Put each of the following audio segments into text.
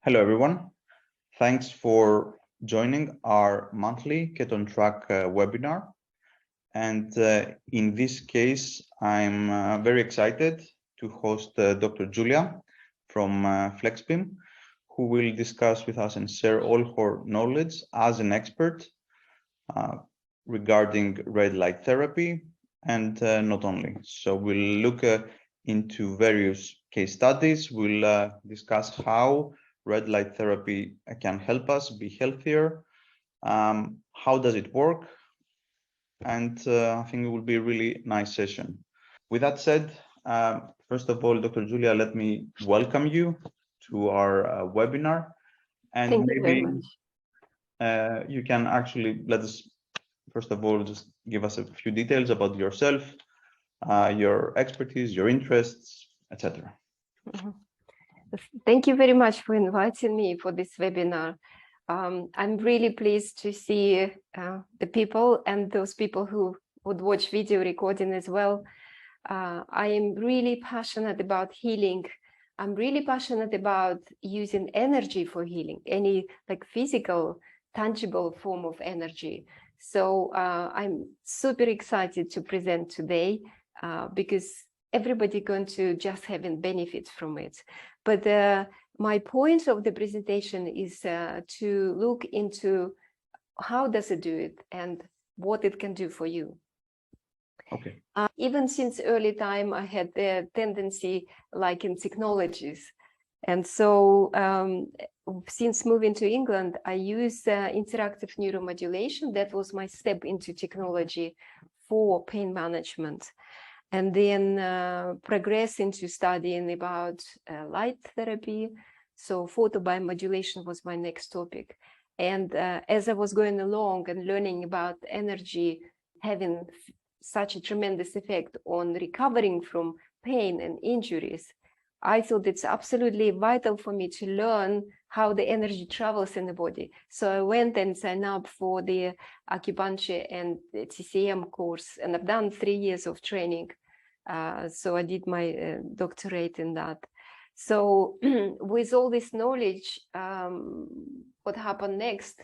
Hello, everyone. Thanks for joining our monthly Get on Track webinar. And in this case, I'm very excited to host Dr.Zulia from FlexBeam, who will discuss with us and share all her knowledge as an expert regarding red light therapy and not only. So we'll look into various case studies. We'll discuss how red light therapy can help us be healthier. How does it work? And I think it will be a really nice session. With that said, first of all, Dr. Zulia, let me welcome you to our webinar. And Thank you very much. You can actually let us, first of all, just give us a few details about yourself, your expertise, your interests, etc. Thank you very much for inviting me for this webinar. I'm really pleased to see the people and those people who would watch video recording as well. I am really passionate about healing. I'm really passionate about using energy for healing, any like physical, tangible form of energy. So I'm super excited to present today because everybody going to just having benefits from it. But my point of the presentation is to look into how does it do it and what it can do for you. Okay. Even since early time, I had the tendency like in technologies. And so since moving to England, I use interactive neuromodulation. That was my step into technology for pain management. And then progress into studying about light therapy. So photobiomodulation was my next topic. And as I was going along and learning about energy having such a tremendous effect on recovering from pain and injuries, I thought it's absolutely vital for me to learn how the energy travels in the body. So I went and signed up for the acupuncture and the TCM course, and I've done 3 years of training. So I did my doctorate in that. So with all this knowledge, what happened next?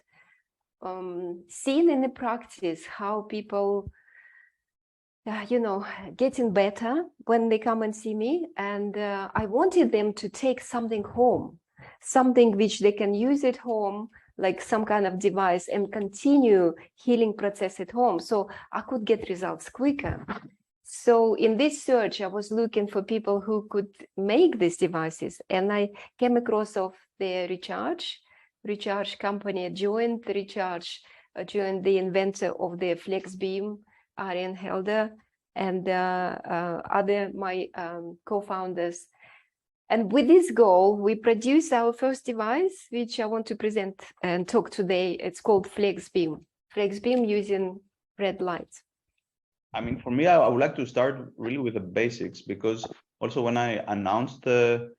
Seeing in the practice how people, getting better when they come and see me. And I wanted them to take something home, something which they can use at home, like some kind of device, and continue healing process at home. So I could get results quicker. So in this search, I was looking for people who could make these devices, and I came across of the Recharge company. Joined the inventor of the FlexBeam, Arjen Helder, and other my co-founders. And with this goal, we produced our first device, which I want to present and talk today. It's called FlexBeam. FlexBeam using red light. I mean, for me, I would like to start really with the basics, because also when I announced the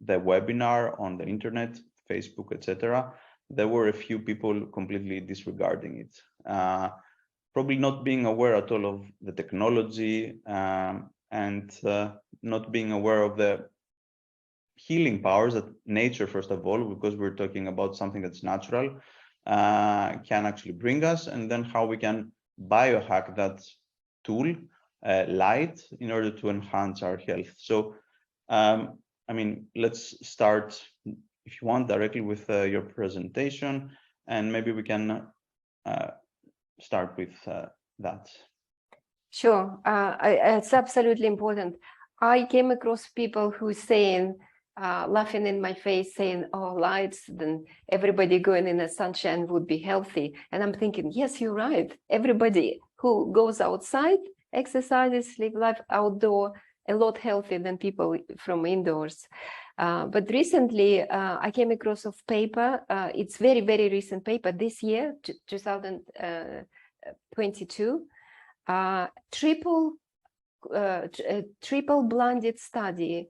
webinar on the internet, Facebook, etc., there were a few people completely disregarding it, probably not being aware at all of the technology and not being aware of the healing powers that nature, first of all, because we're talking about something that's natural, can actually bring us, and then how we can biohack that tool, light, in order to enhance our health. So, I mean, let's start, if you want, directly with your presentation, and maybe we can start with that. Sure, it's absolutely important. I came across people who saying, laughing in my face, saying, oh, lights, then everybody going in the sunshine would be healthy. And I'm thinking, yes, you're right. Everybody who goes outside, exercises, live life outdoor, a lot healthier than people from indoors. But recently, I came across a paper. It's very, very recent paper this year, 2022. Triple blinded study,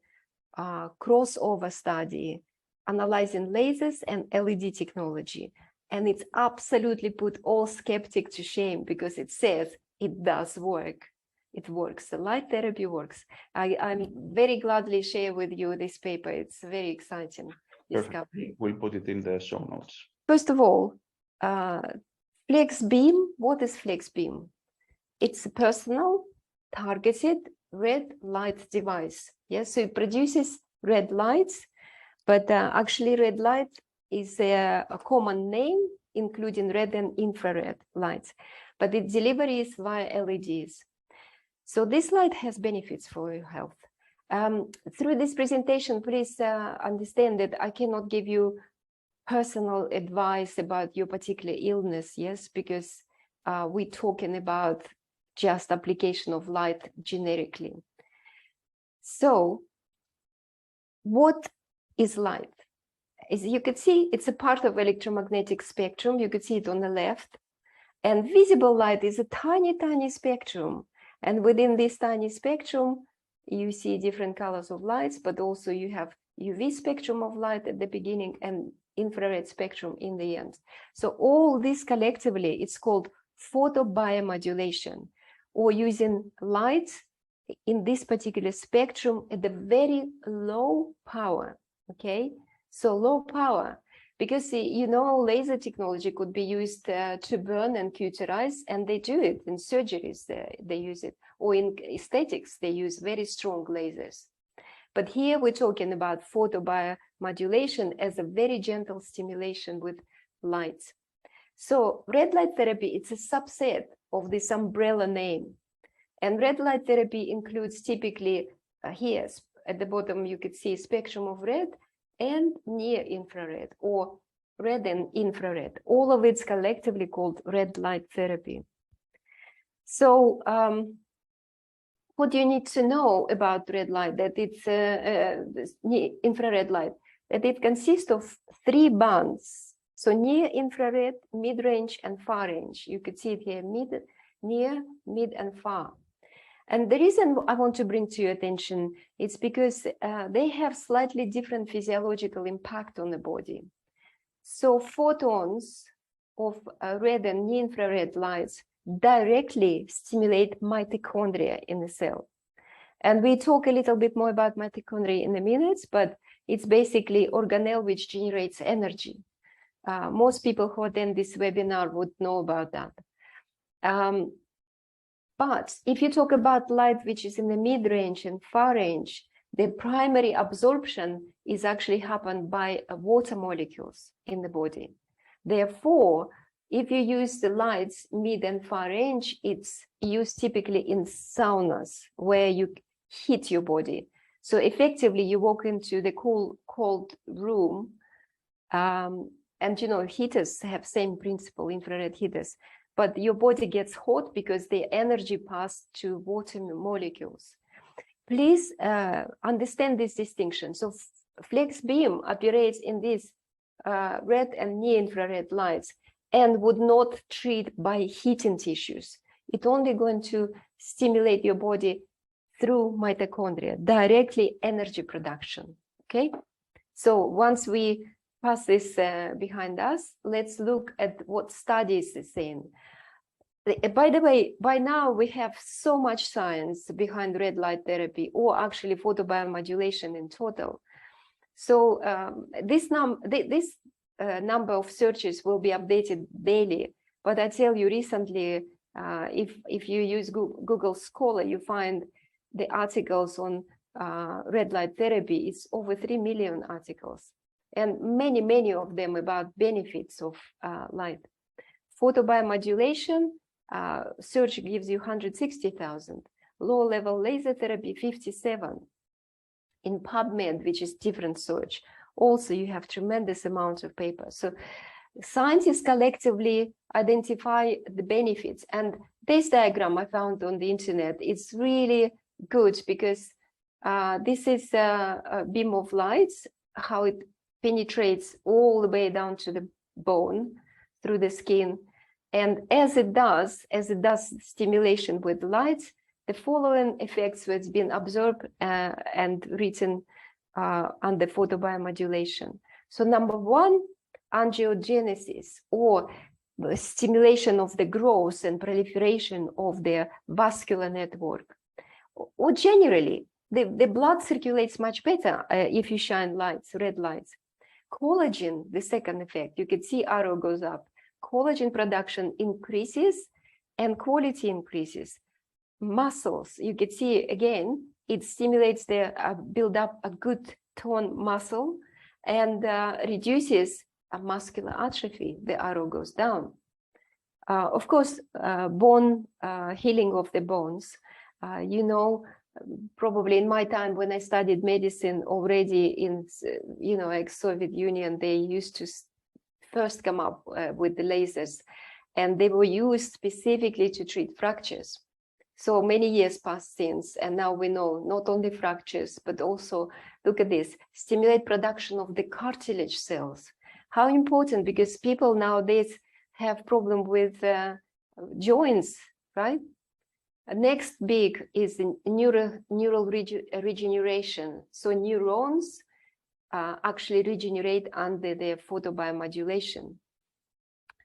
crossover study, analyzing lasers and LED technology. And it's absolutely put all skeptics to shame, because it says it does work. it works. The light therapy works. I'm very gladly share with you this paper. It's very exciting discovery. We'll put it in the show notes. First of all, FlexBeam. What is FlexBeam? It's a personal, targeted red light device. Yes, so it produces red lights, but actually red light is a common name, including red and infrared lights, but the delivery is via LEDs. So this light has benefits for your health. Through this presentation, please understand that I cannot give you personal advice about your particular illness, yes, because we're talking about just application of light generically. So what is light? As you could see, it's a part of electromagnetic spectrum. You could see it on the left. And visible light is a tiny, tiny spectrum. And within this tiny spectrum, you see different colors of lights, but also you have UV spectrum of light at the beginning and infrared spectrum in the end. So all this collectively, it's called photobiomodulation, or using light in this particular spectrum at the very low power, okay? So low power, because you know laser technology could be used to burn and cauterize, and they do it in surgeries, they use it, or in aesthetics, they use very strong lasers. But here we're talking about photobiomodulation as a very gentle stimulation with lights. So red light therapy, it's a subset of this umbrella name. And red light therapy includes typically here at the bottom, you could see spectrum of red and near infrared, or red and infrared. All of it's collectively called red light therapy. So what do you need to know about red light? That it's infrared light, that it consists of 3 bands. So near infrared, mid-range, and far range. You could see it here, near, mid, and far. And the reason I want to bring to your attention is because they have slightly different physiological impact on the body. So photons of red and near-infrared lights directly stimulate mitochondria in the cell. And we talk a little bit more about mitochondria in a minute, but it's basically organelle which generates energy. Most people who attend this webinar would know about that. But if you talk about light which is in the mid-range and far range, the primary absorption is actually happened by water molecules in the body. Therefore, if you use the lights mid and far range, it's used typically in saunas where you heat your body. So effectively, you walk into the cold room, and you know, heaters have same principle, infrared heaters. But your body gets hot because the energy passed to water molecules. Please understand this distinction. So FlexBeam operates in these red and near-infrared lights and would not treat by heating tissues. It's only going to stimulate your body through mitochondria, directly energy production, okay? So once we pass this behind us, let's look at what studies is saying. By the way, by now we have so much science behind red light therapy, or actually photobiomodulation in total. So this number of searches will be updated daily. But I tell you recently, if you use Google Scholar, you find the articles on red light therapy. It's over 3 million articles, and many of them about benefits of light. Photobiomodulation, search gives you 160,000. Low-level laser therapy, 57. In PubMed, which is different search, also you have tremendous amounts of papers. So scientists collectively identify the benefits. And this diagram I found on the internet, it's really good because this is a beam of light, how it penetrates all the way down to the bone through the skin. And as it does stimulation with light, the following effects was been observed and written under photobiomodulation. So number one, angiogenesis, or stimulation of the growth and proliferation of the vascular network. Or generally, the blood circulates much better if you shine lights, red lights. Collagen, the second effect, you can see arrow goes up. Collagen production increases and quality increases. Muscles, you can see again, it stimulates the build up a good tone muscle and reduces muscular atrophy. The arrow goes down. Of course, bone healing of the bones. You know, probably in my time when I studied medicine already in, you know, ex-Soviet Union, they used to first come up with the lasers, and they were used specifically to treat fractures. So many years passed since, and now we know not only fractures, but also, look at this, stimulate production of the cartilage cells. How important, because people nowadays have problem with joints, right? Next big is neural regeneration. So neurons actually regenerate under the photobiomodulation.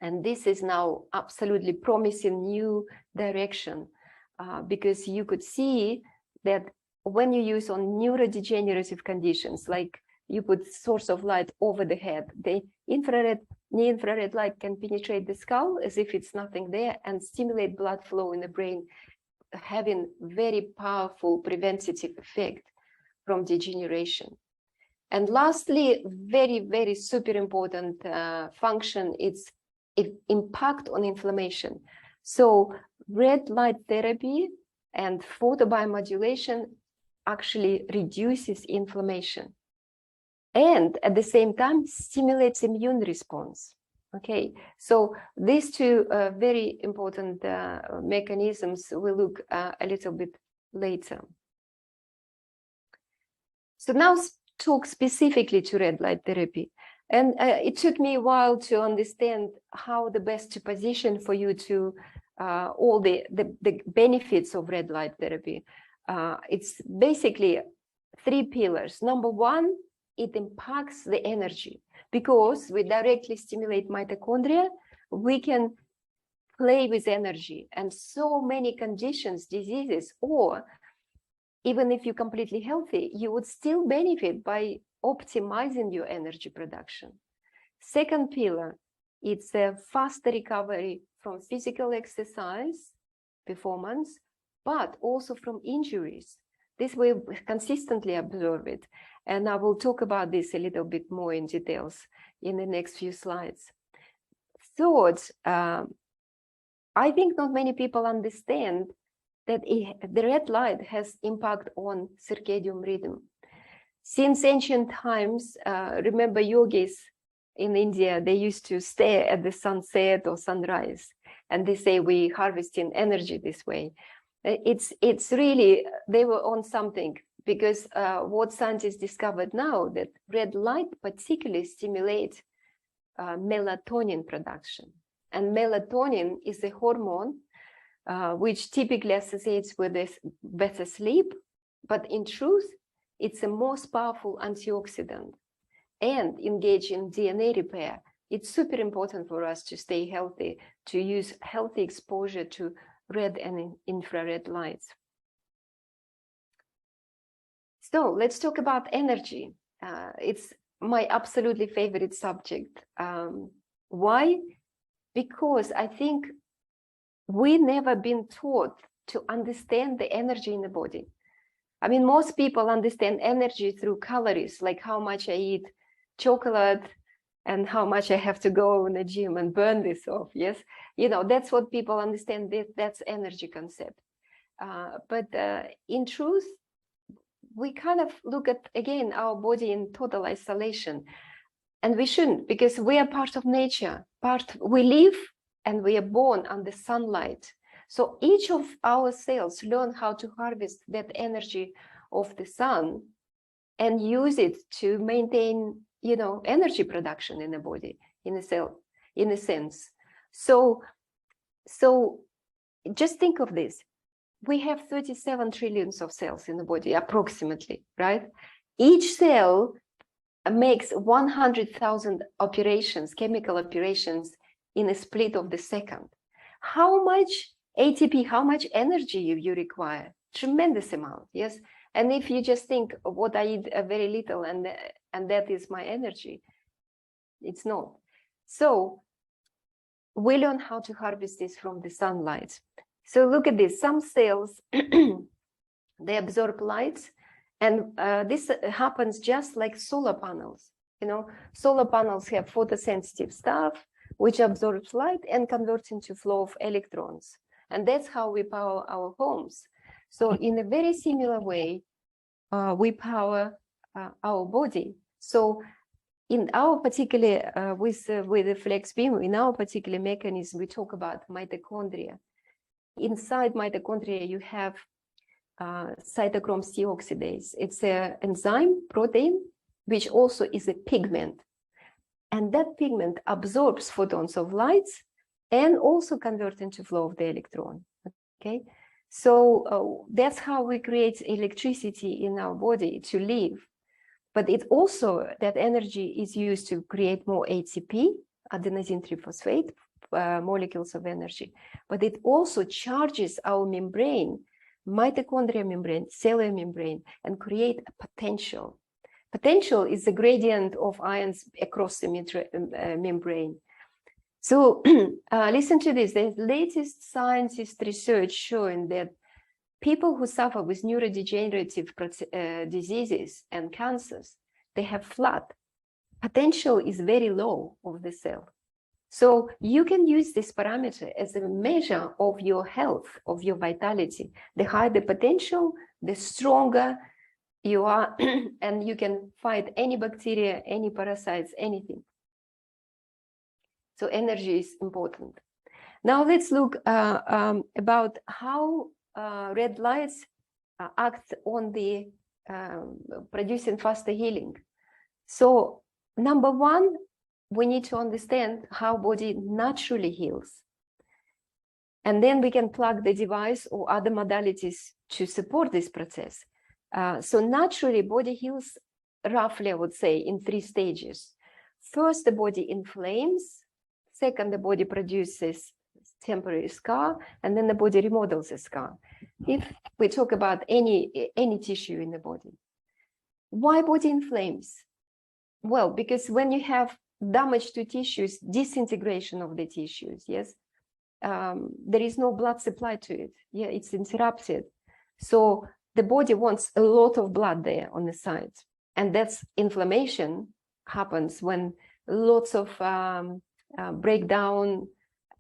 And this is now absolutely promising new direction because you could see that when you use on neurodegenerative conditions, like you put source of light over the head, the infrared, near-infrared light can penetrate the skull as if it's nothing there and stimulate blood flow in the brain, having very powerful preventative effect from degeneration. And lastly, very, very super important function, it's impact on inflammation. So red light therapy and photobiomodulation actually reduces inflammation and at the same time stimulates immune response. Okay, so these two very important mechanisms we'll look a little bit later. So now talk specifically to red light therapy. And it took me a while to understand how the best to position for you to all the benefits of red light therapy. It's basically three pillars. Number one, it impacts the energy. Because we directly stimulate mitochondria, we can play with energy. And so many conditions, diseases, or even if you're completely healthy, you would still benefit by optimizing your energy production. Second pillar, it's a faster recovery from physical exercise performance, but also from injuries. This we consistently observe it. And I will talk about this a little bit more in details in the next few slides. Third, I think not many people understand that the red light has impact on circadian rhythm. Since ancient times, remember yogis in India, they used to stare at the sunset or sunrise, and they say we harvesting energy this way. It's really, they were on something, because what scientists discovered now that red light particularly stimulates melatonin production. And melatonin is a hormone which typically associates with this better sleep, but in truth, it's the most powerful antioxidant and engage in DNA repair. It's super important for us to stay healthy, to use healthy exposure to red and infrared lights. So let's talk about energy. It's my absolutely favorite subject. Why? Because I think we never been taught to understand the energy in the body. I mean, most people understand energy through calories, like how much I eat chocolate and how much I have to go in the gym and burn this off. Yes, you know, that's what people understand. That's energy concept. But in truth, we kind of look at, again, our body in total isolation. And we shouldn't, because we are part of nature. We live and we are born under sunlight. So each of our cells learn how to harvest that energy of the sun and use it to maintain, you know, energy production in the body, in a cell, in a sense. So just think of this. We have 37 trillions of cells in the body, approximately, right? Each cell makes 100,000 operations, chemical operations in a split of the second. How much ATP, how much energy you require? Tremendous amount, yes. And if you just think of what I eat very little and that is my energy, it's not. So we learn how to harvest this from the sunlight. So look at this, some cells, they absorb light, and this happens just like solar panels. You know, solar panels have photosensitive stuff, which absorbs light and converts into flow of electrons. And that's how we power our homes. So in a very similar way, we power our body. So in our particular, with the FlexBeam, in our particular mechanism, we talk about mitochondria. Inside mitochondria, you have cytochrome C oxidase. It's an enzyme protein, which also is a pigment. And that pigment absorbs photons of light and also converts into flow of the electron. Okay, so that's how we create electricity in our body to live. But it also, that energy is used to create more ATP, adenosine triphosphate, molecules of energy. But it also charges our membrane, mitochondrial membrane, cellular membrane, and create a potential. Potential is the gradient of ions across the membrane. So listen to this. The latest scientist research showing that people who suffer with neurodegenerative diseases and cancers, they have flood. Potential is very low of the cell. So you can use this parameter as a measure of your health, of your vitality. The higher the potential, the stronger you are, and you can fight any bacteria, any parasites, anything. So energy is important. Now let's look about how red lights act on the producing faster healing. So number one, we need to understand how body naturally heals. And then we can plug the device or other modalities to support this process. So naturally, body heals roughly, I would say, in 3 stages. First, the body inflames. Second, the body produces temporary scar, and then the body remodels the scar. If we talk about any tissue in the body. Why body inflames? Well, because when you have damage to tissues, disintegration of the tissues, yes, there is no blood supply to it. Yeah, it's interrupted. So the body wants a lot of blood there on the side. And that's inflammation happens when lots of breakdown,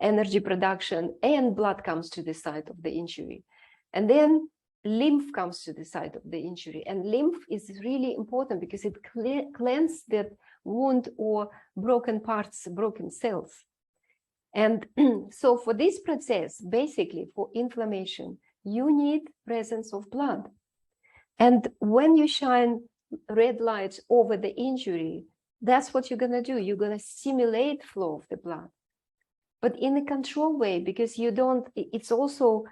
energy production, and blood comes to the site of the injury. And then lymph comes to the site of the injury. And lymph is really important because it cleanses that wound or broken parts, broken cells. And so for this process, basically for inflammation, you need presence of blood. And when you shine red lights over the injury, that's what you're going to do. You're going to stimulate flow of the blood, but in a controlled way, because you don't, it's also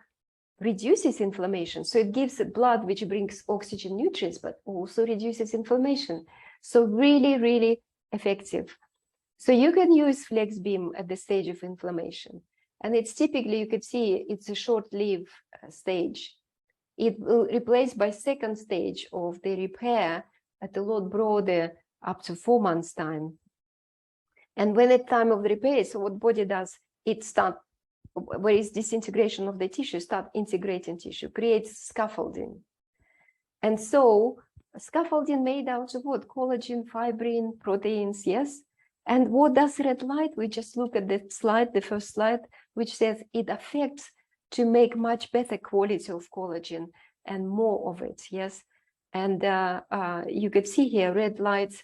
reduces inflammation. So it gives blood, which brings oxygen, nutrients, but also reduces inflammation. So really, really effective. So you can use FlexBeam at the stage of inflammation. And it's typically, you could see, it's a short-lived stage. It will replace by second stage of the repair at a lot broader, up to 4 months time. And when at time of the repair, so what body does, it starts, where is disintegration of the tissue, start integrating tissue, creates scaffolding. And so scaffolding made out of what? Collagen, fibrin, proteins, yes? And what does red light? We just look at the slide, the first slide, which says it affects to make much better quality of collagen and more of it, yes? And you could see here, red lights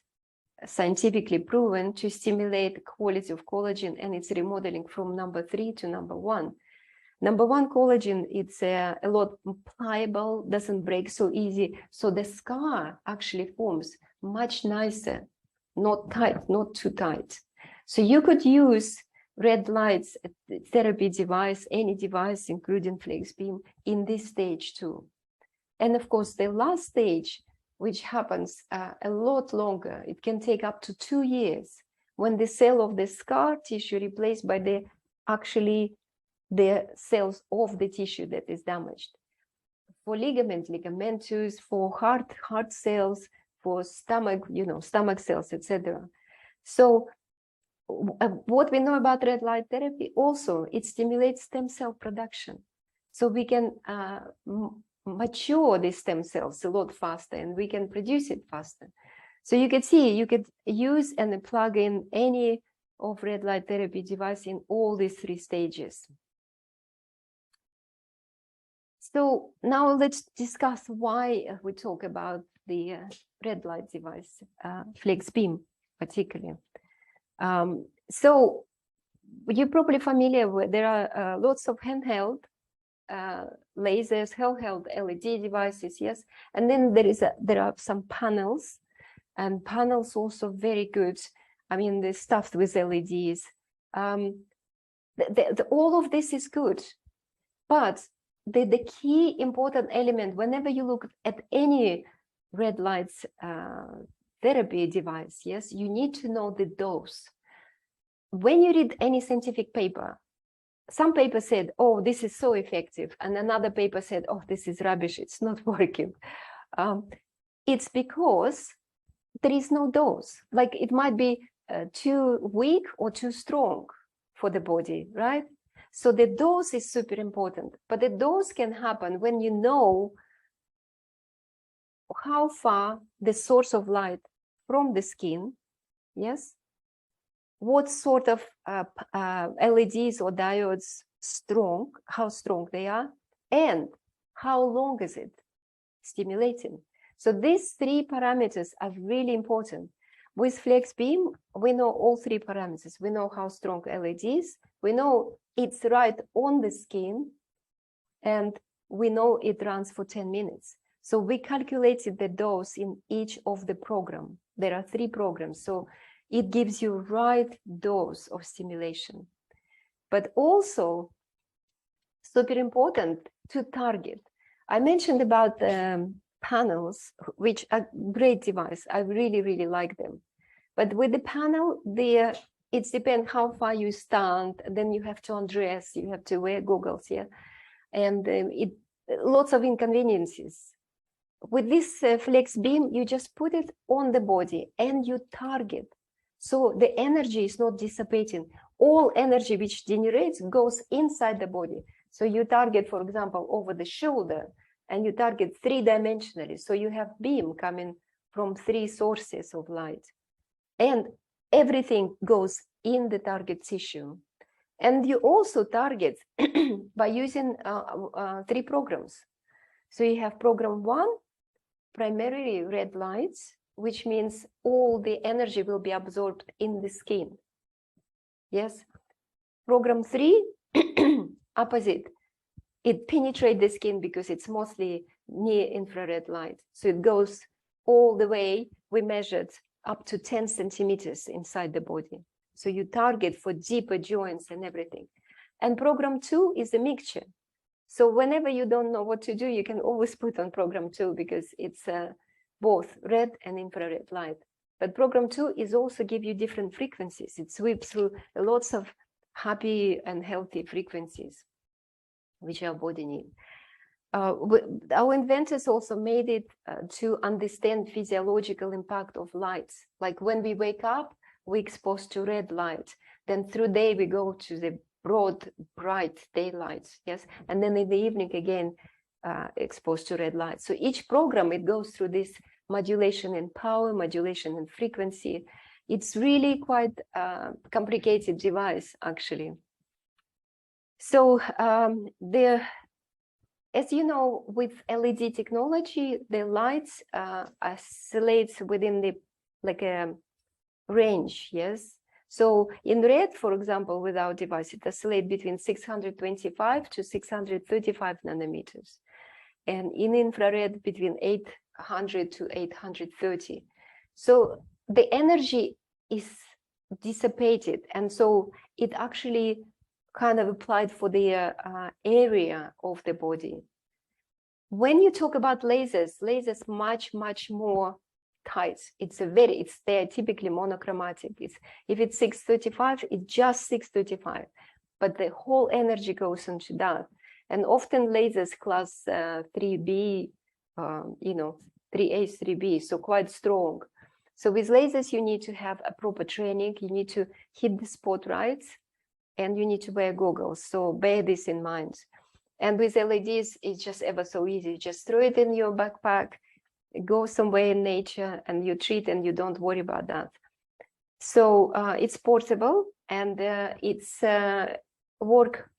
scientifically proven to stimulate quality of collagen, and it's remodeling from number 3 to number 1. Number 1 collagen, it's a lot pliable, doesn't break so easy. So the scar actually forms much nicer, not tight, not too tight. So you could use red lights therapy device, any device, including FlexBeam, in this stage too. And of course, the last stage, which happens a lot longer, it can take up to 2 years, when the cell of the scar tissue replaced by the cells of the tissue that is damaged. For ligament, ligamentous, for heart cells, for stomach, stomach cells, etc. So what we know about red light therapy also, it stimulates stem cell production. So we can mature these stem cells a lot faster, and we can produce it faster. So you can see, you could use and plug in any of red light therapy device in all these 3 stages. So now let's discuss why we talk about the red light device, FlexBeam particularly. So you're probably familiar with, there are lots of handheld lasers, handheld LED devices, yes, and then there are some panels, and panels also very good. I mean, they're stuffed with LEDs. All of this is good, but the key important element whenever you look at any red lights therapy device, yes, you need to know the dose. When you read any scientific paper, some paper said, oh, this is so effective, and another paper said, oh, this is rubbish, it's not working. It's because there is no dose. Like it might be too weak or too strong for the body, right? So the dose is super important, but the dose can happen when you know how far the source of light from the skin, yes, what sort of LEDs or diodes how strong they are, and how long is it stimulating. So these 3 parameters are really important. With FlexBeam, we know all 3 parameters. We know how strong LEDs, we know it's right on the skin, and we know it runs for 10 minutes. So we calculated the dose in each of the program. There are 3 programs, so it gives you right dose of stimulation. But also, super important to target. I mentioned about panels, which are great device. I really, really like them. But with the panel, it depends how far you stand. Then you have to undress, you have to wear goggles, yeah, and lots of inconveniences. With this FlexBeam, you just put it on the body and you target. So the energy is not dissipating. All energy which generates goes inside the body. So you target, for example, over the shoulder, and you target 3-dimensionally. So you have beam coming from 3 sources of light. And everything goes in the target tissue. And you also target by using 3 programs. So you have program 1, primarily red lights, which means all the energy will be absorbed in the skin. Yes. Program 3, opposite. It penetrates the skin because it's mostly near-infrared light. So it goes all the way, we measured up to 10 centimeters inside the body. So you target for deeper joints and everything. And program 2 is a mixture. So whenever you don't know what to do, you can always put on program 2 because it's both red and infrared light. But program 2 is also give you different frequencies. It sweeps through lots of happy and healthy frequencies, which our body needs. Our inventors also made it to understand physiological impact of lights. Like when we wake up, we're exposed to red light. Then through day, we go to the broad, bright daylight, yes? And then in the evening, again, exposed to red light. So each program, it goes through this modulation in power, modulation in frequency. It's really quite a complicated device, actually. So as you know, with LED technology, the lights oscillates within the range, yes? So in red, for example, with our device, it oscillates between 625 to 635 nanometers. And in infrared, between 800 to 830. So the energy is dissipated. And so it actually kind of applied for the area of the body. When you talk about lasers, lasers much more tight. They're typically monochromatic. If it's 635, it's just 635, but the whole energy goes into that. And often lasers class 3B, 3A, 3B, so quite strong. So with lasers, you need to have a proper training. You need to hit the spot right, and you need to wear goggles. So bear this in mind. And with LEDs, it's just ever so easy. Just throw it in your backpack, go somewhere in nature, and you treat, and you don't worry about that. So it's portable, and it's work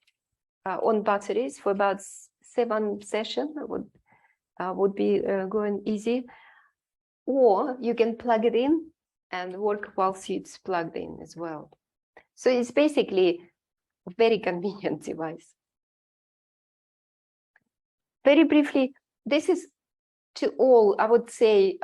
on batteries for about 7 sessions. Would be going easy. Or you can plug it in and work whilst it's plugged in as well. So it's basically a very convenient device. Very briefly, this is to all, I would say,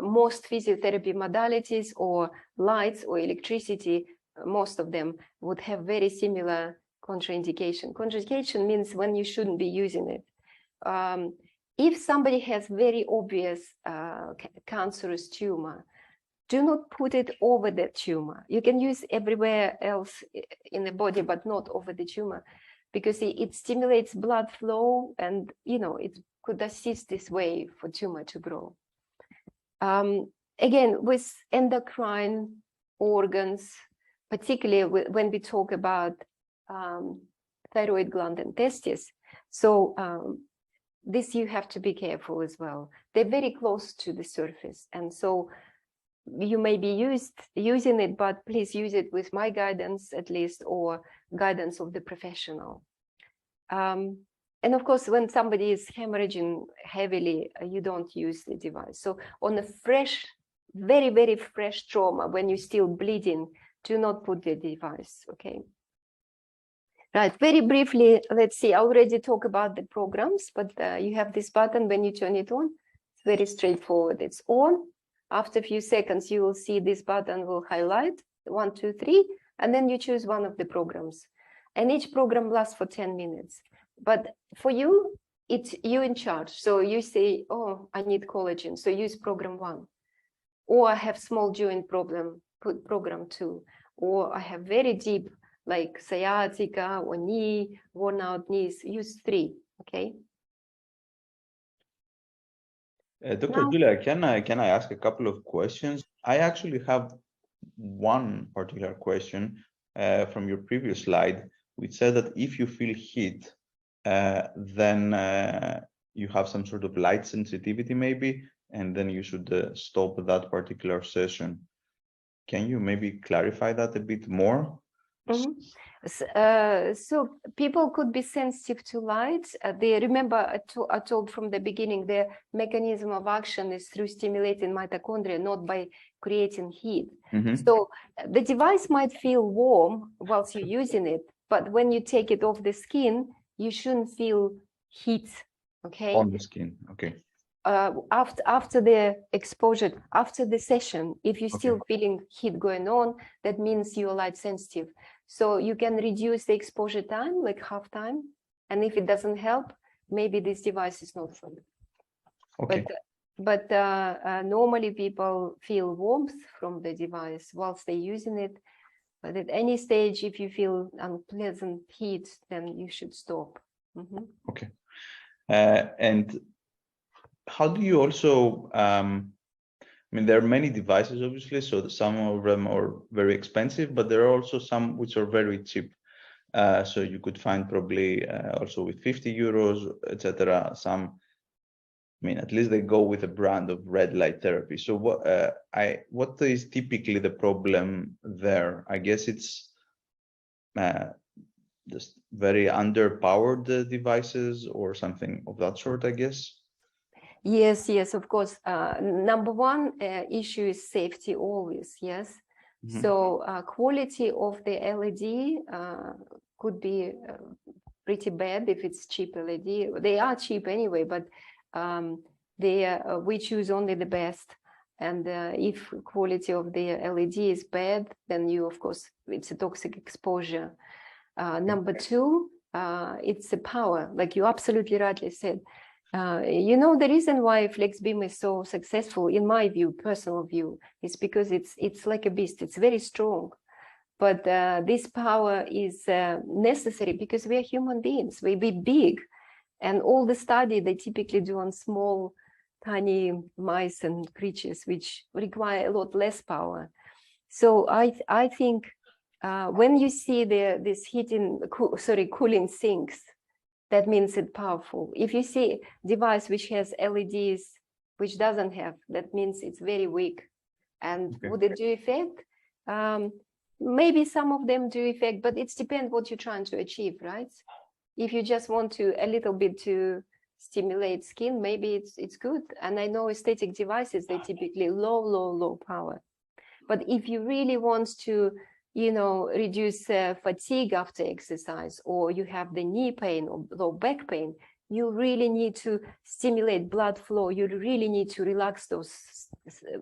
most physiotherapy modalities or lights or electricity, most of them would have very similar contraindication. Contraindication means when you shouldn't be using it. If somebody has very obvious cancerous tumor, do not put it over the tumor. You can use everywhere else in the body, but not over the tumor, because it stimulates blood flow, and it could assist this way for tumor to grow. Again, with endocrine organs, particularly when we talk about thyroid gland and testes, so this you have to be careful as well. They're very close to the surface, and so you may be using it, but please use it with my guidance at least, or guidance of the professional. And of course, when somebody is hemorrhaging heavily, you don't use the device. So on a fresh, very, very fresh trauma, when you're still bleeding, do not put the device, okay? Right, very briefly, let's see, I already talked about the programs, but you have this button when you turn it on. It's very straightforward. It's on. After a few seconds, you will see this button will highlight 1, 2, 3, and then you choose one of the programs. And each program lasts for 10 minutes. But for you, it's you in charge. So you say, oh, I need collagen, so use program 1. Or I have small joint problem, put program 2. Or I have very deep, like sciatica or knee, worn out knees, use 3, okay? Dr. Zulia, can I ask a couple of questions? I actually have one particular question from your previous slide, which said that if you feel heat, then you have some sort of light sensitivity maybe, and then you should stop that particular session. Can you maybe clarify that a bit more? Mm-hmm. So people could be sensitive to light. They remember I told from the beginning, the mechanism of action is through stimulating mitochondria, not by creating heat. Mm-hmm. So the device might feel warm whilst you're using it, but when you take it off the skin, you shouldn't feel heat, okay? On the skin, okay. After the exposure, after the session, if you're still feeling heat going on, that means you're light sensitive. So you can reduce the exposure time, like half time. And if it doesn't help, maybe this device is not for you. Okay. But normally people feel warmth from the device whilst they're using it. But at any stage, if you feel unpleasant heat, then you should stop. Mm-hmm. Okay. And how do you also, I mean, there are many devices, obviously, so some of them are very expensive, but there are also some which are very cheap. So you could find probably also with 50 euros, etc. Some, I mean, at least they go with a brand of red light therapy. So what is typically the problem there? I guess it's just very underpowered devices or something of that sort, I guess. Yes, of course. Number one issue is safety always, yes. Mm-hmm. So quality of the LED could be pretty bad if it's cheap LED. They are cheap anyway, but we choose only the best. And if quality of the LED is bad, then of course, it's a toxic exposure. Number two, it's the power, like you absolutely rightly said. You know, the reason why FlexBeam is so successful, in my view, personal view, is because it's like a beast. It's very strong. But this power is necessary because we are human beings. We be big. And all the study they typically do on small, tiny mice and creatures, which require a lot less power. So I think when you see this cooling sinks, that means it's powerful. If you see device which has LEDs, which doesn't have, that means it's very weak. And would it do effect? Maybe some of them do effect, but it depends what you're trying to achieve, right? If you just want to a little bit to stimulate skin, maybe it's good. And I know aesthetic devices, they typically low power. But if you really want to, you know, reduce fatigue after exercise, or you have the knee pain or low back pain, you really need to stimulate blood flow. You really need to relax those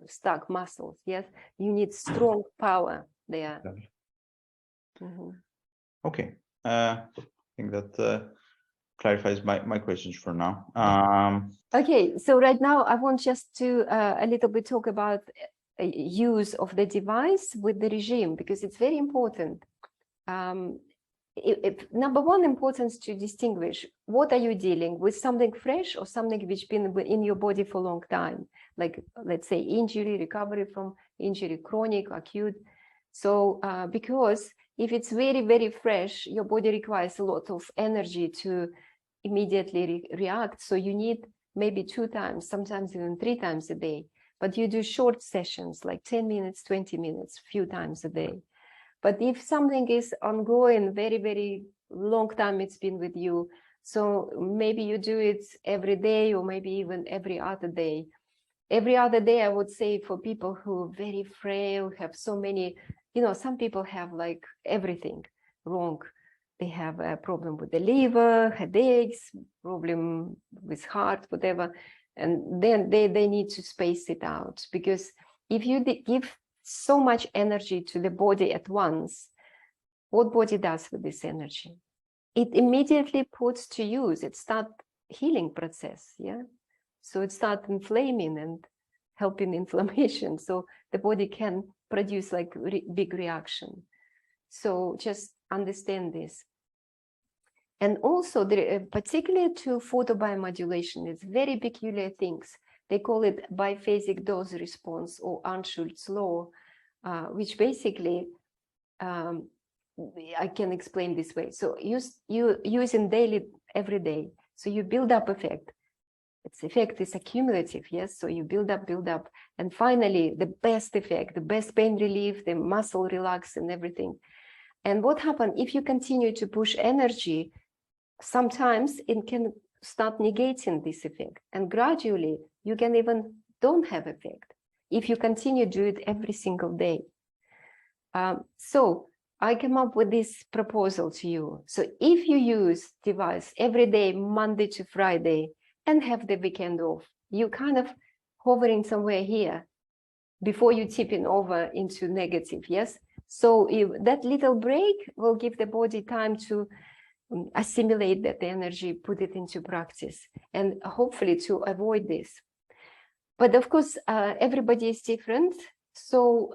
stuck muscles. Yes, you need strong power there. Okay, I think that clarifies my questions for now. Okay, so right now I want just to a little bit talk about use of the device with the regime, because it's very important. Number one importance to distinguish, what are you dealing with, something fresh or something which been in your body for a long time, like let's say injury, recovery from injury, chronic, acute. So because if it's very fresh, your body requires a lot of energy to immediately react. So you need maybe 2 times, sometimes even 3 times a day. But you do short sessions, like 10 minutes, 20 minutes, few times a day. But if something is ongoing, very long time it's been with you, so maybe you do it every day or maybe even every other day. Every other day, I would say, for people who are very frail, have so many, you know, some people have like everything wrong. They have a problem with the liver, headaches, problem with heart, whatever. And then they need to space it out, because if you give so much energy to the body at once, what body does with this energy? It immediately puts to use, it starts healing process, yeah? So it starts inflaming and helping inflammation. So the body can produce like big reaction. So just understand this. And also, particularly to photobiomodulation, it's very peculiar things. They call it biphasic dose response, or Anschutz law, which basically, I can explain this way. So you using daily, every day. So you build up effect. Its effect is accumulative, yes? So you build up. And finally, the best effect, the best pain relief, the muscle relax and everything. And what happens if you continue to push energy? Sometimes it can start negating this effect, and gradually you can even don't have effect if you continue to do it every single day. So I came up with this proposal to you. So if you use device every day, Monday to Friday, and have the weekend off, you kind of hovering somewhere here before you tipping over into negative, yes? So that little break will give the body time to assimilate that energy, put it into practice, and hopefully to avoid this. But of course, everybody is different. So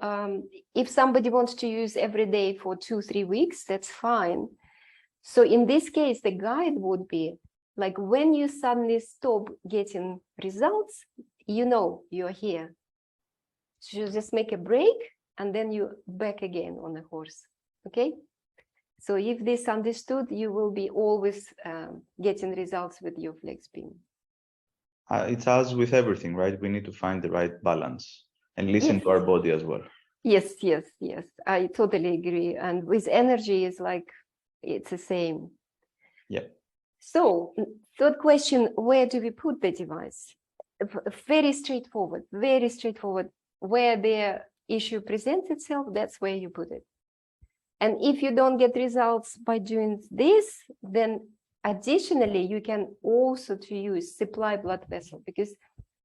if somebody wants to use every day for 2-3 weeks, that's fine. So in this case, the guide would be like when you suddenly stop getting results, you know you're here. So you just make a break and then you're back again on the horse, okay? So if this understood, you will be always getting results with your FlexBeam. It's as with everything, right? We need to find the right balance and listen to our body as well. Yes. I totally agree. And with energy, it's like, it's the same. Yeah. So third question, where do we put the device? Very straightforward, very straightforward. Where the issue presents itself, that's where you put it. And if you don't get results by doing this, then additionally, you can also to use supply blood vessel, because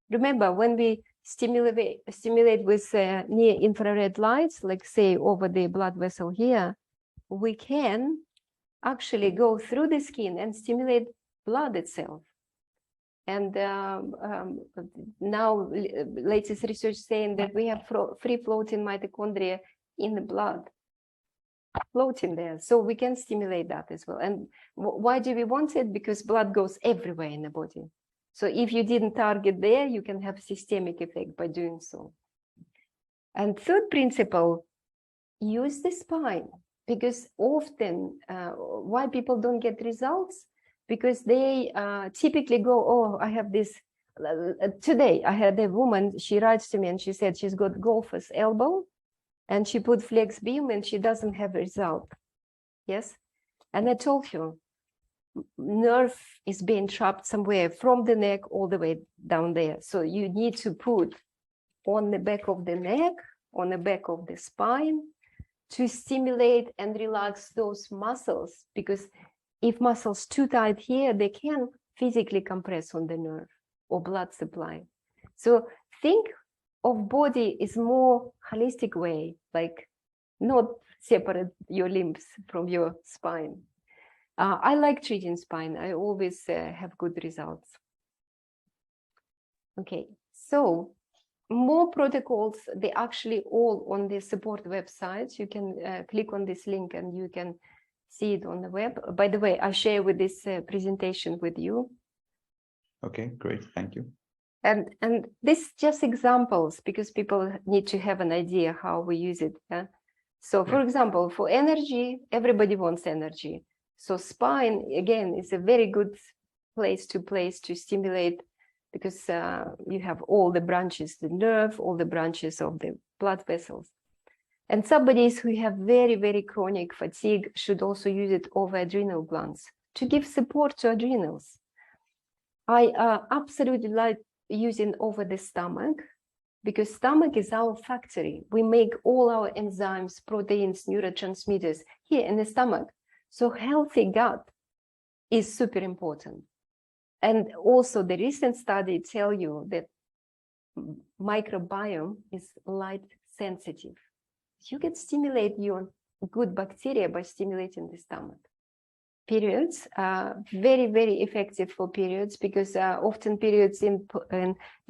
remember, when we stimulate with near-infrared lights, like say over the blood vessel here, we can actually go through the skin and stimulate blood itself. And now latest research saying that we have free floating mitochondria in the blood, floating there. So we can stimulate that as well. And why do we want it? Because blood goes everywhere in the body. So if you didn't target there, you can have systemic effect by doing so. And third principle, use the spine, because often why people don't get results, because they typically go, oh, I have this. Today I had a woman, she writes to me and she said she's got golfer's elbow and she put FlexBeam and she doesn't have a result. Yes. And I told her, nerve is being trapped somewhere from the neck all the way down there. So you need to put on the back of the neck, on the back of the spine, to stimulate and relax those muscles, because if muscles too tight here, they can physically compress on the nerve or blood supply. So think of body is more holistic way, like not separate your limbs from your spine. I like treating spine. I always have good results. Okay, so more protocols, they actually all on the support websites. You can click on this link and you can see it on the web. By the way, I share with this presentation with you. Okay, great, thank you. And this just examples, because people need to have an idea how we use it. Yeah? So for example, for energy, everybody wants energy. So spine, again, is a very good place to stimulate, because you have all the branches, the nerve, all the branches of the blood vessels. And somebody who have very, very chronic fatigue should also use it over adrenal glands to give support to adrenals. I absolutely like using over the stomach, because stomach is our factory. We make all our enzymes, proteins, neurotransmitters here in the stomach. So healthy gut is super important. And also the recent study tell you that microbiome is light sensitive. You can stimulate your good bacteria by stimulating the stomach. Periods are very, very effective for periods, because often periods in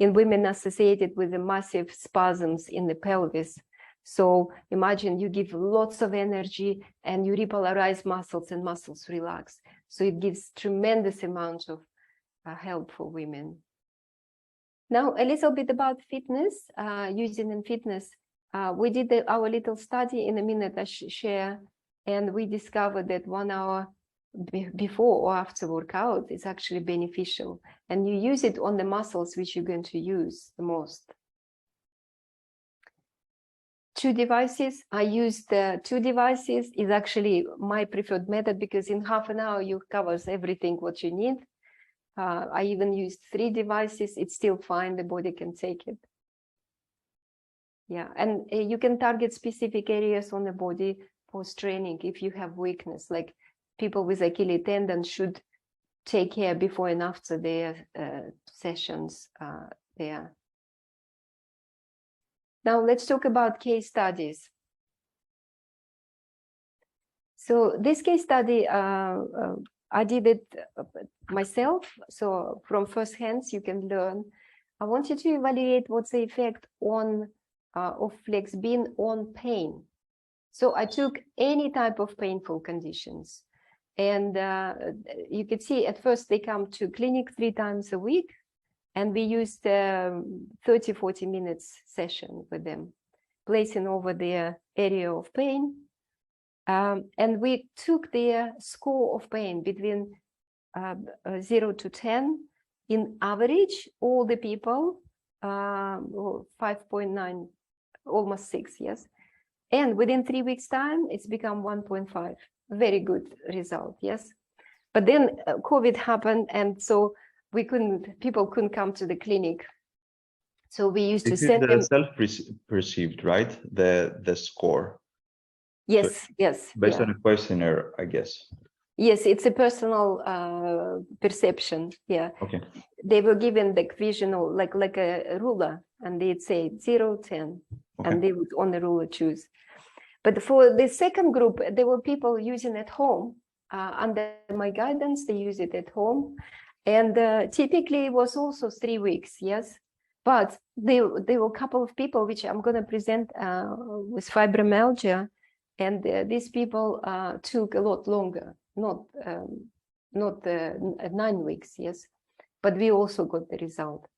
women associated with the massive spasms in the pelvis. So imagine you give lots of energy and you repolarize muscles and muscles relax. So it gives tremendous amount of help for women. Now, a little bit about fitness, using in fitness. We did our little study. In a minute I share, and we discovered that 1 hour before or after workout is actually beneficial, and you use it on the muscles which you're going to use the most. 2 devices. I used 2 devices. Is actually my preferred method, because in half an hour you covers everything what you need. I even used 3 devices. It's still fine. The body can take it. Yeah, and you can target specific areas on the body post training if you have weakness. Like people with Achilles tendon should take care before and after their sessions there. Now let's talk about case studies. So this case study, I did it myself. So from first hands, you can learn. I want you to evaluate what's the effect on of FlexBeam on pain. So I took any type of painful conditions. And you can see at first they come to clinic 3 times a week. And we used 30-40 minutes session with them, placing over their area of pain. And we took their score of pain between 0 to 10. In average, all the people, 5.9, almost 6, yes. And within 3 weeks' time, it's become 1.5. Very good result, yes. But then COVID happened, and so people couldn't come to the clinic. So we used to send them. Self-perceived, right? The score. Yes, so yes. Based on a questionnaire, I guess. Yes, it's a personal perception. Yeah. Okay. They were given the visual, like a ruler, and they'd say 0, 10, okay. And they would on the ruler choose. But for the second group, there were people using at home. Under my guidance, they use it at home. And typically it was also 3 weeks, yes. But there were a couple of people which I'm going to present with fibromyalgia, and these people took a lot longer, not 9 weeks, yes. But we also got the result.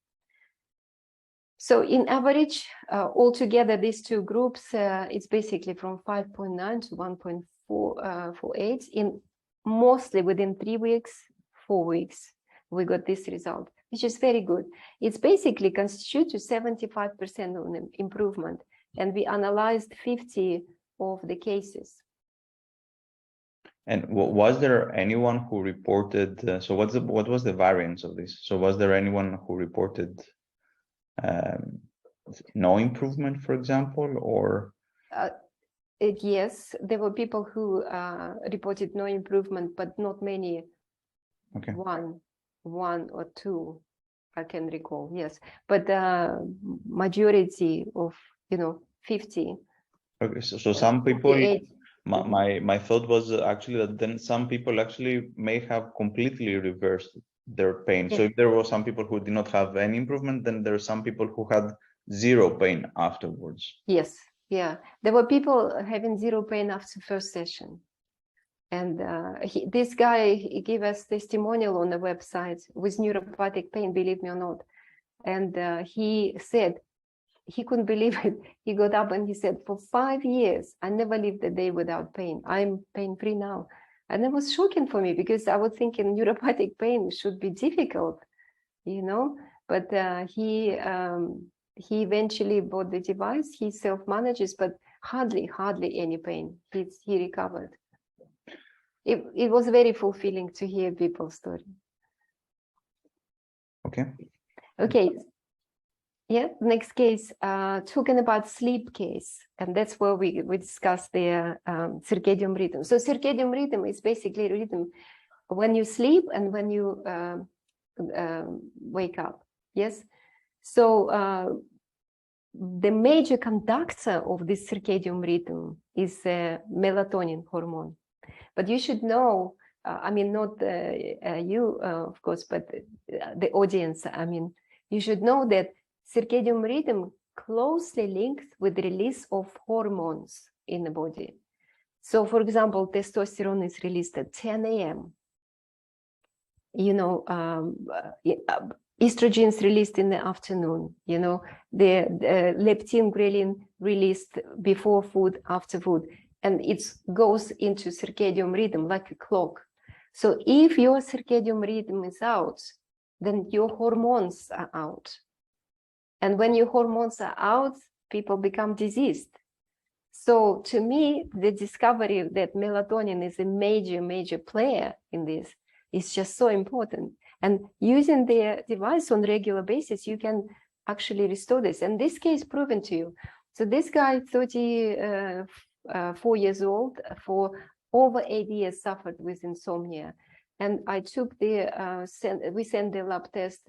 So in average, altogether, these two groups, it's basically from 5.9 to 1.48 in mostly within 3 weeks, 4 weeks. We got this result, which is very good. It's basically constitute to 75% of the improvement, and we analyzed 50 of the cases. And was there anyone who reported? So what was the variance of this? So was there anyone who reported no improvement, for example, or? Yes, there were people who reported no improvement, but not many. Okay. One or two, I can recall, yes, but majority of 50. Okay, so some people, 58. my thought was actually that then some people actually may have completely reversed their pain. Yes. So if there were some people who did not have any improvement, then there are some people who had zero pain afterwards. Yes, yeah, there were people having zero pain after first session. And this guy, he gave us testimonial on the website with neuropathic pain, believe me or not. And he said he couldn't believe it. He got up and he said, for 5 years, I never lived a day without pain. I'm pain-free now. And it was shocking for me because I was thinking neuropathic pain should be difficult, But he eventually bought the device. He self-manages, but hardly any pain. He recovered. It was very fulfilling to hear people's story. Okay. Yeah, next case, talking about sleep case, and that's where we discuss the circadian rhythm. So circadian rhythm is basically rhythm when you sleep and when you wake up, yes? So the major conductor of this circadian rhythm is melatonin hormone. But you should know, I mean, not you, of course, but the audience, I mean, you should know that circadian rhythm closely linked with the release of hormones in the body. So, for example, testosterone is released at 10 a.m. Estrogen is released in the afternoon. The leptin, ghrelin released before food, after food. And it goes into circadian rhythm like a clock. So if your circadian rhythm is out, then your hormones are out. And when your hormones are out, people become diseased. So to me, the discovery that melatonin is a major player in this is just so important. And using the device on a regular basis, you can actually restore this. And this case proven to you. So this guy, 34 years old, for over 8 years suffered with insomnia. And I took we sent the lab test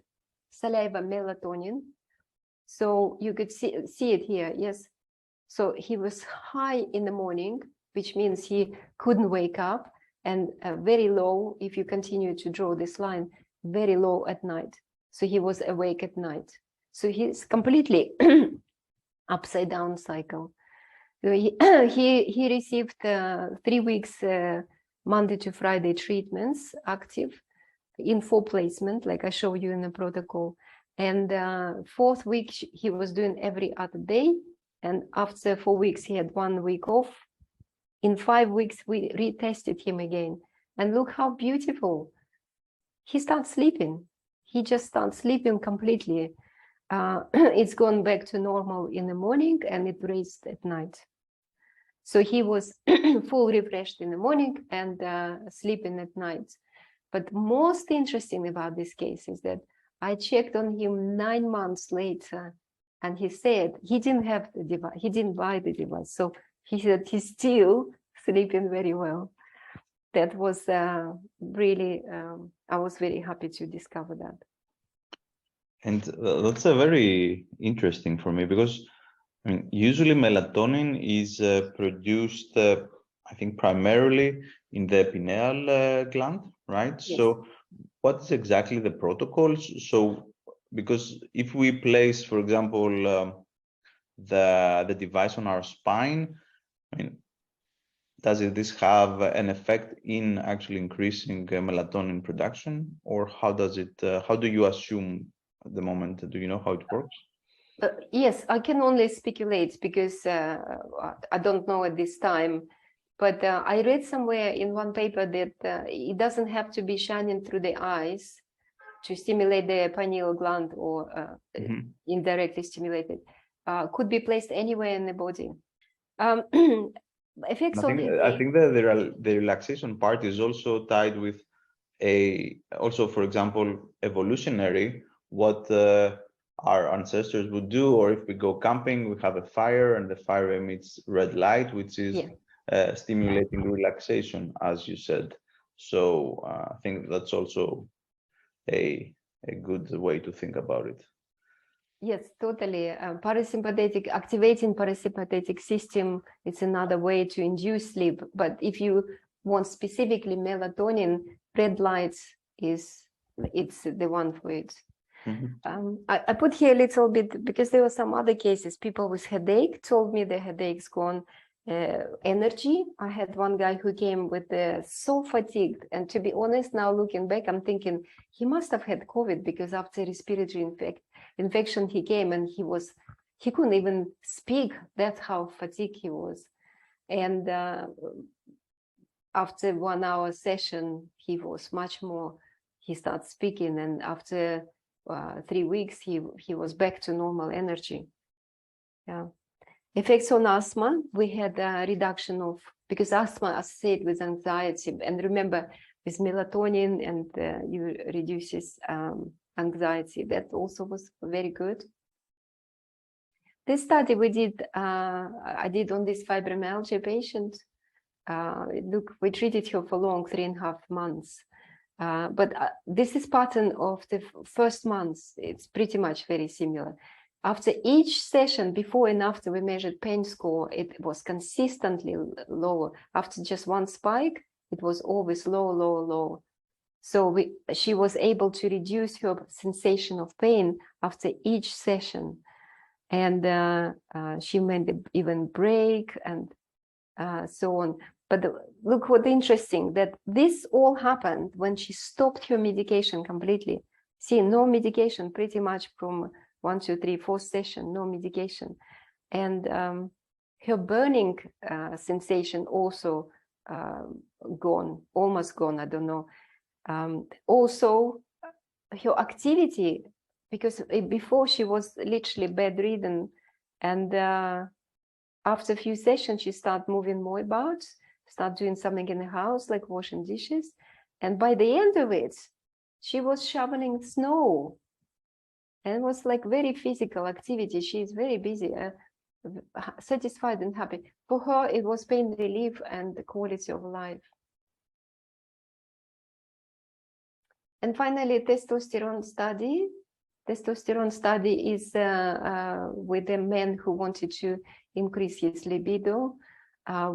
saliva melatonin. So you could see it here, yes. So he was high in the morning, which means he couldn't wake up, and very low, if you continue to draw this line, very low at night. So he was awake at night. So he's completely upside down cycle. So he received 3 weeks Monday to Friday treatments, active, in 4 placement, like I showed you in the protocol. And 4th week, he was doing every other day. And after 4 weeks, he had 1 week off. In 5 weeks, we retested him again. And look how beautiful. He starts sleeping. He just starts sleeping completely. It's gone back to normal in the morning and it raised at night. So he was full refreshed in the morning and sleeping at night. But most interesting about this case is that I checked on him 9 months later, and he said he didn't have the device, he didn't buy the device. So he said he's still sleeping very well. That was really, I was very happy to discover that. And that's very interesting for me because I mean, usually melatonin is produced, I think, primarily in the pineal gland, right? Yes. So What's exactly the protocols? So, because if we place, for example, the device on our spine, I mean, does this have an effect in actually increasing melatonin production, or how does it? How do you assume at the moment? Do you know how it works? Yes, I can only speculate because I don't know at this time. But I read somewhere in one paper that it doesn't have to be shining through the eyes to stimulate the pineal gland or indirectly stimulate it. Could be placed anywhere in the body. Effects on I think the relaxation part is also tied with also, for example, evolutionary, what our ancestors would do, or if we go camping, we have a fire and the fire emits red light, which is stimulating relaxation, as you said. So I think that's also a good way to think about it. Yes, totally. Activating parasympathetic system, it's another way to induce sleep. But if you want specifically melatonin, red lights it's the one for it. I put here a little bit because there were some other cases. People with headache told me the headache's gone. Energy. I had one guy who came with so fatigued, and to be honest, now looking back, I'm thinking he must have had COVID because after respiratory infection he came and he couldn't even speak. That's how fatigued he was. And after 1 hour session, he was much more. He started speaking, and after 3 weeks, he was back to normal energy. Yeah. Effects on asthma, we had a reduction of, because asthma associated with anxiety, and remember with melatonin and you reduces anxiety. That also was very good. This study we did, I did on this fibromyalgia patient. Look, we treated her for long, 3.5 months. But this is pattern of the first months. It's pretty much very similar. After each session, before and after, we measured pain score. It was consistently lower. After just one spike, it was always low, low, low. So she was able to reduce her sensation of pain after each session. And she made even break and so on. But look what interesting, that this all happened when she stopped her medication completely. See, no medication pretty much from 1, 2, 3, 4 session, no medication. And her burning sensation also gone, almost gone, I don't know. Also, her activity, because before she was literally bedridden, and after a few sessions, she started moving more about, start doing something in the house, like washing dishes. And by the end of it, she was shoveling snow. And it was like very physical activity. She is very busy, satisfied and happy. For her, it was pain relief and the quality of life. And finally, testosterone study. Testosterone study is with a man who wanted to increase his libido.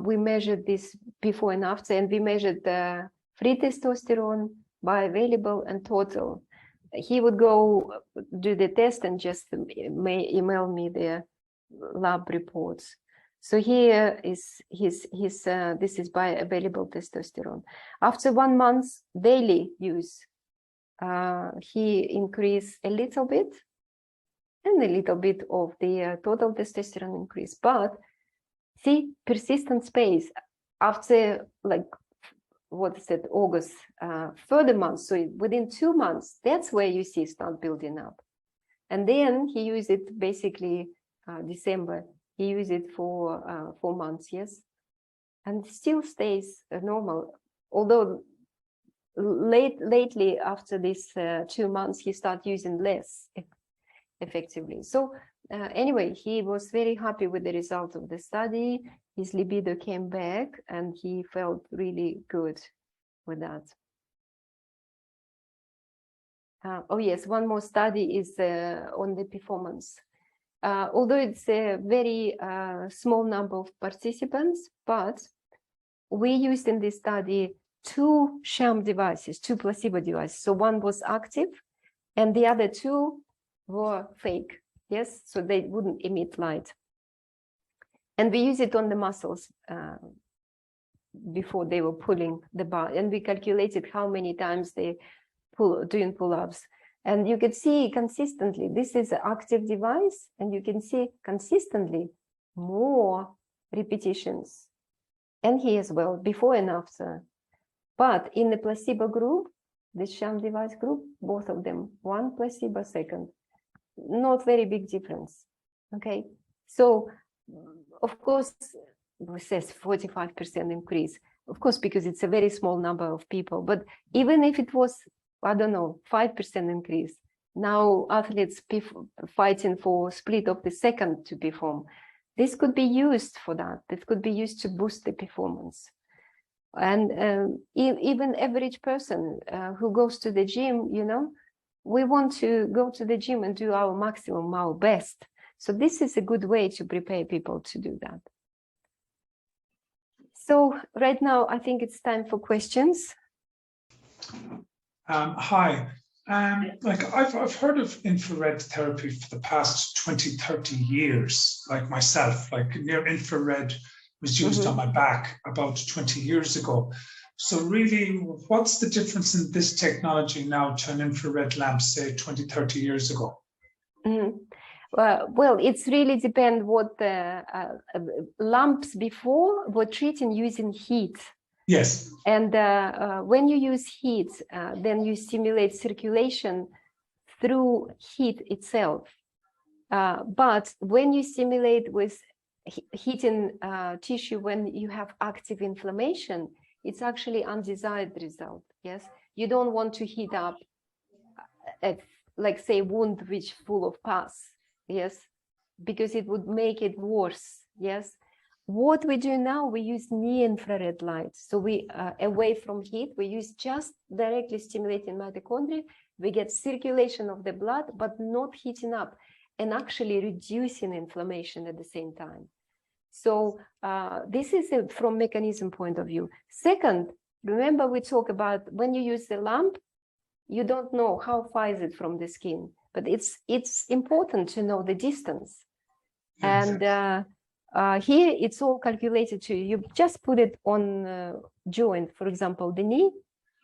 We measured this before and after, and we measured the free testosterone, bioavailable, and total. He would go do the test and just email me the lab reports. So here is this is bioavailable testosterone. After 1 month daily use, he increased a little bit, and a little bit of the total testosterone increase. But see, persistent space after like, what is it, August, further months, so within 2 months, that's where you see start building up. And then he used it basically December, he used it for 4 months, yes, and still stays normal. Although lately, after this 2 months, he started using less effectively. So anyway, he was very happy with the result of the study. His libido came back and he felt really good with that. Oh yes, one more study is on the performance. Although it's a very small number of participants, but we used in this study two sham devices, two placebo devices. So one was active and the other two were fake. Yes, so they wouldn't emit light. And we use it on the muscles before they were pulling the bar. And we calculated how many times they doing pull-ups. And you can see consistently, this is an active device, and you can see consistently more repetitions. And here as well, before and after. But in the placebo group, the sham device group, both of them, one placebo, second, not very big difference. Okay, so of course, it says 45% increase, of course, because it's a very small number of people. But even if it was, I don't know, 5% increase, now athletes fighting for split of the second to perform. This could be used for that. This could be used to boost the performance. And even average person who goes to the gym, you know, we want to go to the gym and do our maximum, our best. So this is a good way to prepare people to do that. So right now, I think it's time for questions. Hi. Like I've heard of infrared therapy for the past 20, 30 years, like myself, like near-infrared was used on my back about 20 years ago. So really, what's the difference in this technology now to an infrared lamp, say 20, 30 years ago? Well, it's really depend what the lamps before were treating using heat. Yes. And when you use heat, then you stimulate circulation through heat itself. But when you stimulate with heating tissue, when you have active inflammation, it's actually undesired result. Yes, you don't want to heat up, like say, wound which full of pus. Yes, because it would make it worse. Yes. What we do now, we use near-infrared light. So we, away from heat, we use just directly stimulating mitochondria. We get circulation of the blood, but not heating up and actually reducing inflammation at the same time. So this is from mechanism point of view. Second, remember we talk about when you use the lamp, you don't know how far is it from the skin, but it's important to know the distance. Exactly. And here it's all calculated to you. Just put it on joint, for example, the knee.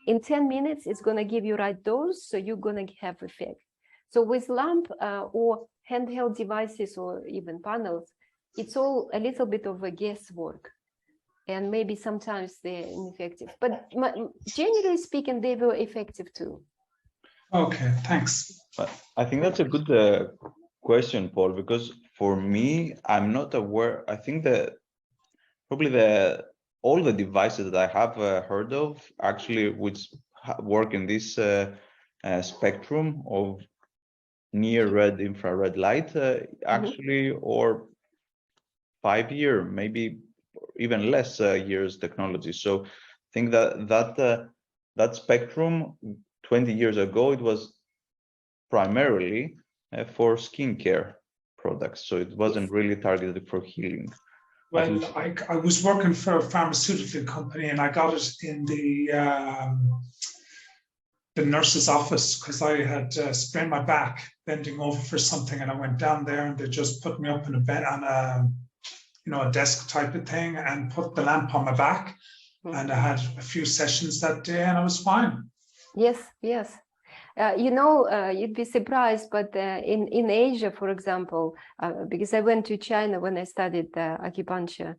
In 10 minutes, it's going to give you right dose, so you're going to have effect. So with lamp or handheld devices or even panels, it's all a little bit of a guesswork. And maybe sometimes they're ineffective. But generally speaking, they were effective too. Okay, thanks. I think that's a good question, Paul, because for me, I'm not aware. I think that probably all the devices that I have heard of actually which work in this spectrum of near-red, infrared light, actually, or 5 year, maybe even less years technology. So I think that spectrum 20 years ago, it was primarily for skincare products. So it wasn't really targeted for healing. Well, I was working for a pharmaceutical company and I got it in the nurse's office because I had sprained my back bending over for something, and I went down there and they just put me up in a bed on a desk type of thing and put the lamp on my back. And I had a few sessions that day and I was fine. Yes, yes. You'd be surprised, but in Asia, for example, because I went to China when I studied acupuncture,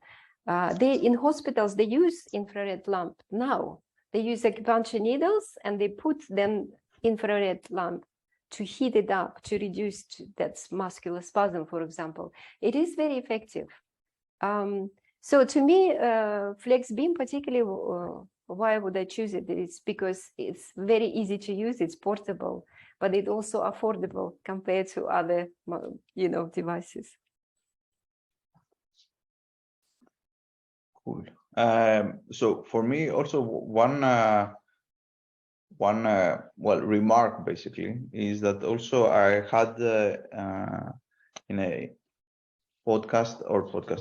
in hospitals, they use infrared lamp now. They use acupuncture needles and they put then infrared lamp to heat it up, to reduce that muscular spasm, for example. It is very effective. So to me, FlexBeam particularly, why would I choose it? It's because it's very easy to use, it's portable, but it's also affordable compared to other, devices. Cool. So for me, also one remark basically is that also I had in a podcast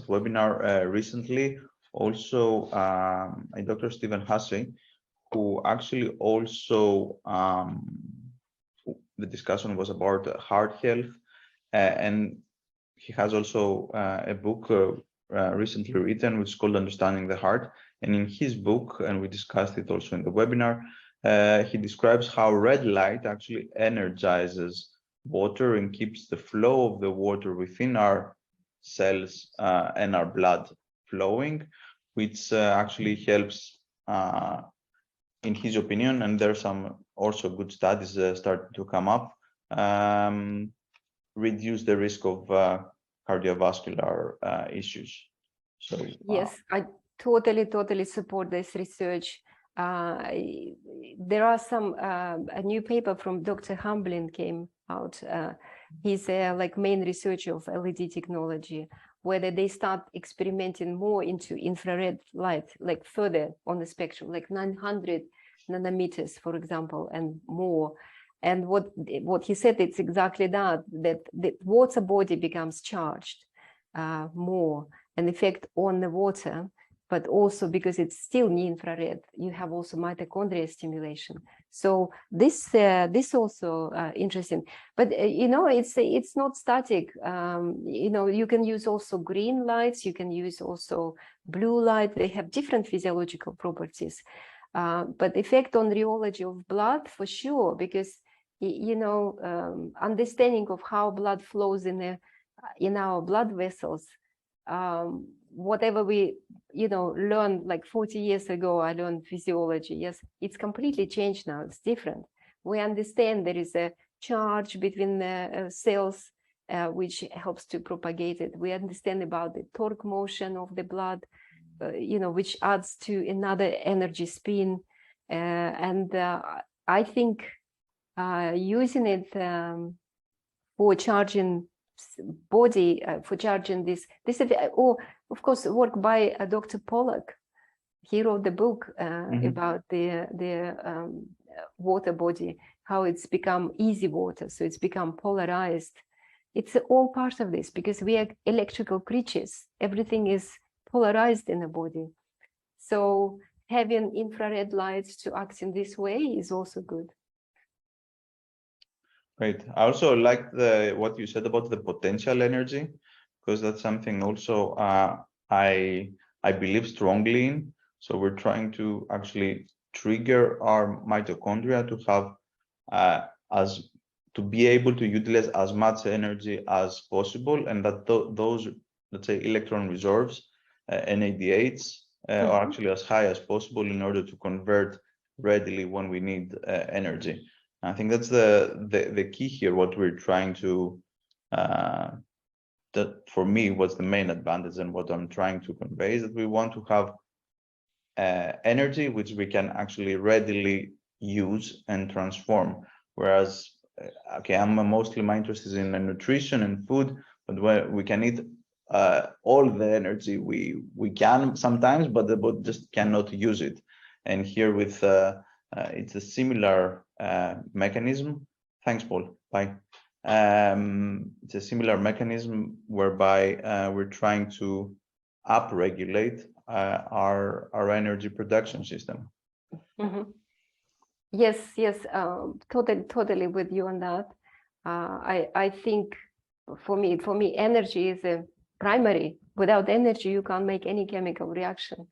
webinar recently also a Dr. Stephen Hussey, who actually also the discussion was about heart health, and he has also a book recently written which is called Understanding the Heart. And in his book, and we discussed it also in the webinar, he describes how red light actually energizes water and keeps the flow of the water within our cells and our blood flowing, which actually helps, in his opinion, and there's some also good studies starting to come up, reduce the risk of cardiovascular issues. So yes, I totally support this research. There are some a new paper from Dr. Hamblin came out. He's like main researcher of LED technology, whether they start experimenting more into infrared light, like further on the spectrum, like 900 nanometers, for example, and more. And what he said, it's exactly that the water body becomes charged more, an effect on the water, but also because it's still near-infrared, you have also mitochondria stimulation. So this also interesting, but you know, it's not static. You know, you can use also green lights, you can use also blue light. They have different physiological properties, but effect on rheology of blood for sure, because you know, understanding of how blood flows in our blood vessels. Whatever we, you know, learned like 40 years ago, I learned physiology. Yes, it's completely changed now. It's different. We understand there is a charge between the cells, which helps to propagate it. We understand about the torque motion of the blood, you know, which adds to another energy spin. And I think using it for charging body, for charging this or of course work by Dr. Pollack. He wrote the book about the water body, how it's become easy water, so it's become polarized. It's all part of this because we are electrical creatures. Everything is polarized in the body. So having infrared lights to act in this way is also good. Great. I also like what you said about the potential energy, because that's something also I believe strongly in. So we're trying to actually trigger our mitochondria to have to be able to utilize as much energy as possible, and that those, let's say, electron reserves, NADHs, are actually as high as possible in order to convert readily when we need energy. I think that's the key here. What we're trying to, that for me, what's the main advantage and what I'm trying to convey is that we want to have energy which we can actually readily use and transform. Whereas, okay, I'm mostly my interest is in nutrition and food, but where we can eat all the energy we can sometimes, but the body just cannot use it. And here with it's a similar mechanism. Thanks, Paul. Bye. It's a similar mechanism whereby we're trying to upregulate our energy production system. Yes, totally with you on that. I think for me, energy is a primary. Without energy, you can't make any chemical reaction.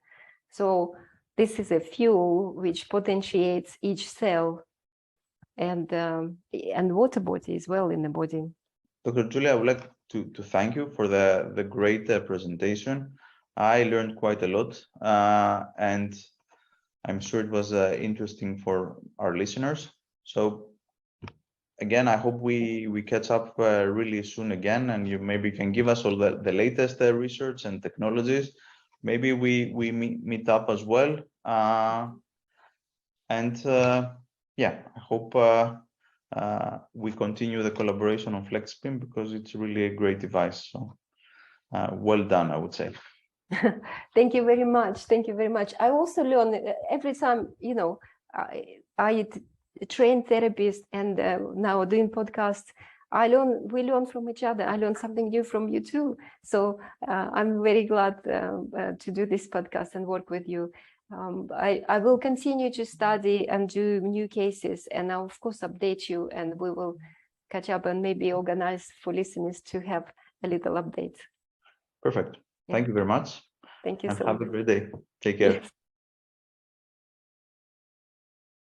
So this is a fuel which potentiates each cell and water body as well in the body. Dr. Zulia, I would like to thank you for the great presentation. I learned quite a lot, and I'm sure it was interesting for our listeners. So again, I hope we catch up really soon again, and you maybe can give us all the latest research and technologies. Maybe we meet up as well. Yeah, I hope we continue the collaboration on FlexBeam because it's really a great device. So well done, I would say. Thank you very much. Thank you very much. I also learn every time, you know, I train therapists and now doing podcasts. We learn from each other. I learn something new from you too. So I'm very glad to do this podcast and work with you. I will continue to study and do new cases, and I'll of course update you, and we will catch up and maybe organize for listeners to have a little update. Perfect. Thank you very much. Thank you and so have much. a great day. Take care. Yes.